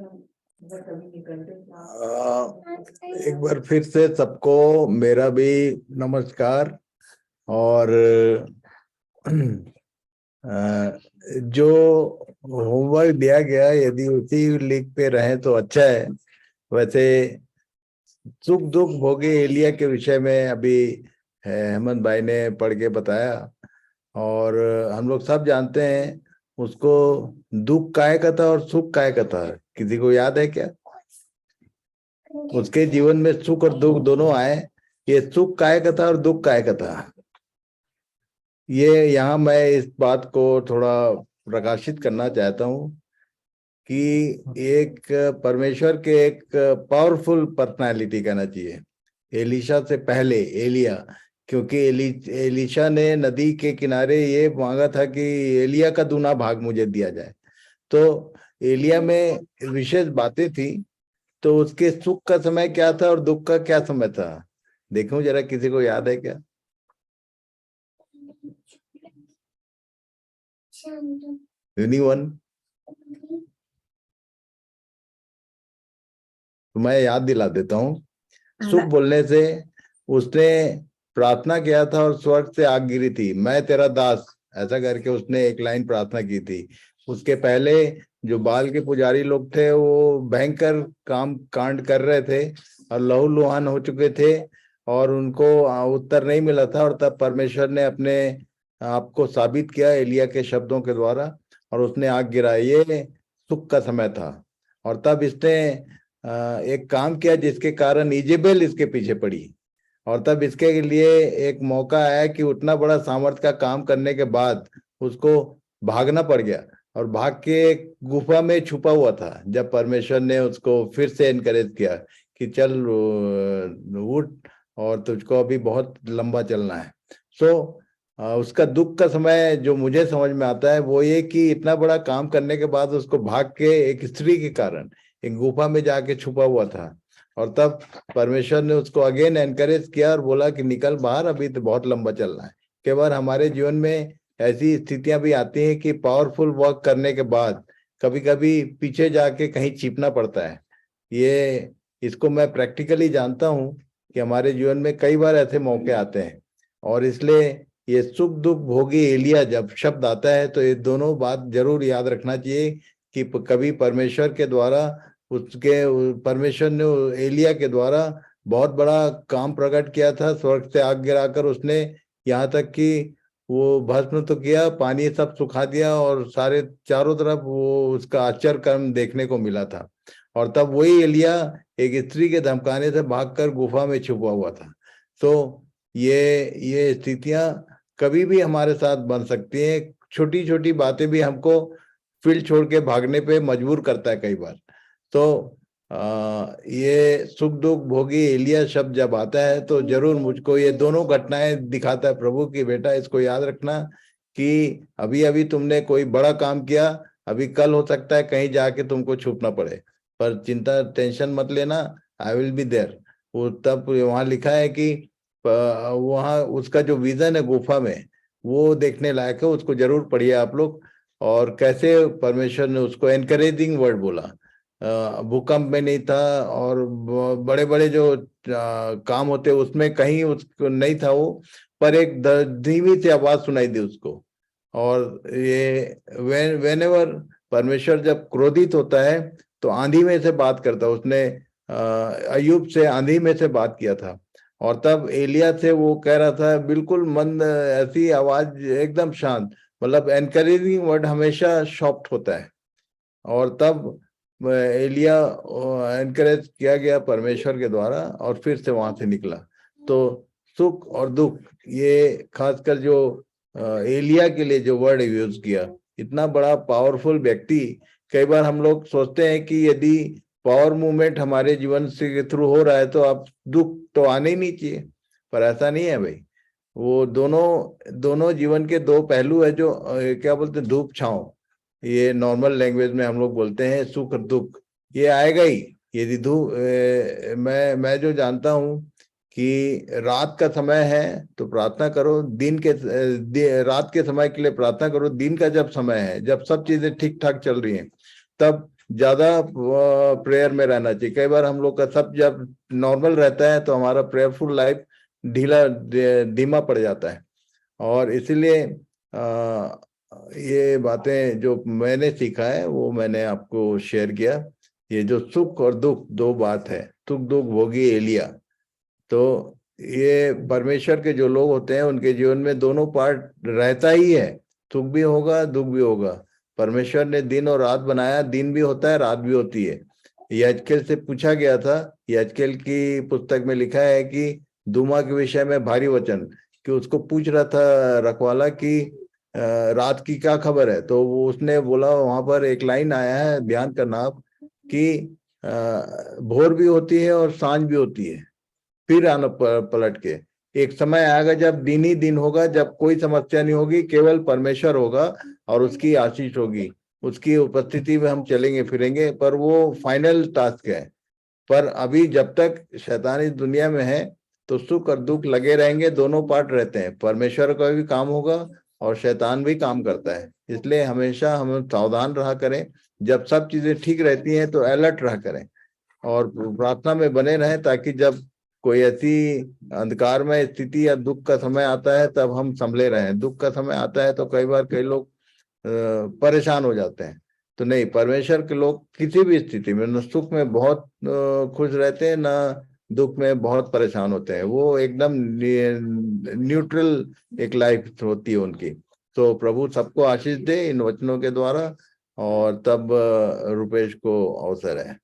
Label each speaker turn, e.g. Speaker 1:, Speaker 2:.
Speaker 1: एक बार फिर से सबको मेरा भी नमस्कार। और जो होमवर्क दिया गया यदि उसी लिख पे रहे तो अच्छा है। वैसे सुख दुख भोगे एलिया के विषय में अभी हेमंत भाई ने पढ़ के बताया। और हम लोग सब जानते हैं उसको दुख काय का था और सुख काय का था। किसी को याद है क्या? उसके जीवन में सुख और दुख दोनों आए। ये सुख काय का था और दुख काय का था। ये यहाँ मैं इस बात को थोड़ा प्रकाशित करना चाहता हूँ कि एक परमेश्वर के एक पावरफुल पर्सनालिटी कहना चाहिए एलिशा से पहले एलिया। क्योंकि एलिशा ने नदी के किनारे ये मांगा था कि एलिया का दूना भाग मुझे दिया जाए। तो एलिया में विशेष बातें थी। तो उसके सुख का समय क्या था और दुख का क्या समय था? देखूं जरा, किसी को याद है क्या? एनीवन? तो मैं याद दिला देता हूँ। सुख बोलने से उसने प्रार्थना किया था और स्वर्ग से आग गिरी थी, मैं तेरा दास, ऐसा करके उसने एक लाइन प्रार्थना की थी। उसके पहले जो बाल के पुजारी लोग थे वो भयंकर काम कांड कर रहे थे और लहूलुहान हो चुके थे और उनको उत्तर नहीं मिला था। और तब परमेश्वर ने अपने आप को साबित किया एलिया के शब्दों के द्वारा और उसने आग गिराई। ये सुख का समय था। और तब इसने एक काम किया जिसके कारण इजेबेल इसके पीछे पड़ी। और तब इसके लिए एक मौका आया कि उतना बड़ा सामर्थ्य का काम करने के बाद उसको भागना पड़ गया और भाग के एक गुफा में छुपा हुआ था। जब परमेश्वर ने उसको फिर से एनकरेज किया कि चल उठ और तुझको अभी बहुत लंबा चलना है। सो उसका दुख का समय जो मुझे समझ में आता है वो ये कि इतना बड़ा काम करने के बाद उसको भाग के एक स्त्री के कारण एक गुफा में जाके छुपा हुआ था। और तब परमेश्वर ने उसको अगेन एनकरेज किया और बोला कि निकल बाहर, अभी तो बहुत लंबा चलना है। कई बार हमारे जीवन में ऐसी स्थितियां भी आती हैं कि पावरफुल वर्क करने के बाद कभी कभी पीछे जाके कहीं छिपना पड़ता है। ये इसको मैं प्रैक्टिकली जानता हूँ कि हमारे जीवन में कई बार ऐसे मौके आते हैं। और इसलिए ये सुख दुख भोगी एलिया जब शब्द आता है तो ये दोनों बात जरूर याद रखना चाहिए कि कभी परमेश्वर के द्वारा उसके परमेश्वर ने एलिया के द्वारा बहुत बड़ा काम प्रकट किया था। स्वर्ग से आग गिराकर उसने यहाँ तक कि वो भस्म तो किया, पानी सब सुखा दिया और सारे चारों तरफ वो उसका आश्चर्य कर्म देखने को मिला था। और तब वही एलिया एक स्त्री के धमकाने से भागकर गुफा में छुपा हुआ था। तो ये स्थितियां कभी भी हमारे साथ बन सकती हैं। छोटी छोटी बातें भी हमको फील्ड छोड़ के भागने पे मजबूर करता है कई बार। तो ये सुख दुख भोगी एलिया शब्द जब आता है तो जरूर मुझको ये दोनों घटनाएं दिखाता है प्रभु की बेटा इसको याद रखना कि अभी अभी तुमने कोई बड़ा काम किया, अभी कल हो सकता है कहीं जाके तुमको छुपना पड़े, पर चिंता टेंशन मत लेना, आई विल बी देयर। वो तब वहां लिखा है कि वहां उसका जो विजन है गुफा में वो देखने लायक है, उसको जरूर पढ़िए आप लोग। और कैसे परमेश्वर ने उसको एनकरेजिंग वर्ड बोला। भूकंप में नहीं था और बड़े बड़े जो काम होते उसमें कहीं उसको नहीं था वो, पर एक धीमी सी आवाज सुनाई दी उसको। और ये वेन एवर परमेश्वर जब क्रोधित होता है तो आंधी में से बात करता है। उसने अय्यूब से आंधी में से बात किया था। और तब एलिया से वो कह रहा था बिल्कुल मंद ऐसी आवाज एकदम शांत, मतलब एनकरेजिंग वर्ड हमेशा सॉफ्ट होता है। और तब एलिया एनकरेज किया गया परमेश्वर के द्वारा और फिर से वहां से निकला। तो सुख और दुख ये खासकर जो एलिया के लिए जो वर्ड यूज किया, इतना बड़ा पावरफुल व्यक्ति। कई बार हम लोग सोचते हैं कि यदि पावर मूवमेंट हमारे जीवन से थ्रू हो रहा है तो अब दुख तो आने ही नहीं चाहिए, पर ऐसा नहीं है भाई। वो दोनों दोनों जीवन के दो पहलू है जो क्या बोलते हैं, धूप छांव। ये नॉर्मल लैंग्वेज में हम लोग बोलते हैं सुख और दुख, ये आएगा ही। यदि मैं जो जानता हूँ कि रात का समय है तो प्रार्थना करो, दिन के रात के समय के लिए प्रार्थना करो। दिन का जब समय है, जब सब चीजें ठीक ठाक चल रही हैं, तब ज्यादा प्रेयर में रहना चाहिए। कई बार हम लोग का सब जब नॉर्मल रहता है तो हमारा प्रेयरफुल लाइफ धीमा पड़ जाता है। और इसीलिए ये बातें जो मैंने सीखा है वो मैंने आपको शेयर किया। ये जो सुख और दुख दो बात है, सुख दुख भोगी एलिया। तो ये परमेश्वर के जो लोग होते हैं उनके जीवन में दोनों पार्ट रहता ही है, सुख भी होगा दुख भी होगा। परमेश्वर ने दिन और रात बनाया, दिन भी होता है रात भी होती है। यजकेल से पूछा गया था, यजकेल की पुस्तक में लिखा है कि दूमा के विषय में भारी वचन, कि उसको पूछ रहा था रखवाला कि रात की क्या खबर है। तो वो उसने बोला, वहां पर एक लाइन आया है, ध्यान करना आप, कि भोर भी होती है और सांझ भी होती है, फिर आना पलट के एक समय आएगा जब दिन ही दिन होगा, जब कोई समस्या नहीं होगी, केवल परमेश्वर होगा और उसकी आशीष होगी, उसकी उपस्थिति में हम चलेंगे फिरेंगे। पर वो फाइनल टास्क है। पर अभी जब तक शैतान इस दुनिया में है तो सुख और दुख लगे रहेंगे, दोनों पार्ट रहते हैं। परमेश्वर का भी काम होगा और शैतान भी काम करता है। इसलिए हमेशा हम सावधान रहा करें। जब सब चीजें ठीक रहती हैं तो अलर्ट रहा करें और प्रार्थना में बने रहें, ताकि जब कोई ऐसी अंधकारमय स्थिति या दुख का समय आता है तब हम संभले रहें। दुख का समय आता है तो कई बार कई लोग परेशान हो जाते हैं। तो नहीं, परमेश्वर के लोग किसी भी स्थिति में न सुख में बहुत खुश रहते हैं, न दुख में बहुत परेशान होते हैं। वो एकदम न्यूट्रल एक लाइफ होती है उनकी। तो प्रभु सबको आशीष दे इन वचनों के द्वारा। और तब रुपेश को अवसर है।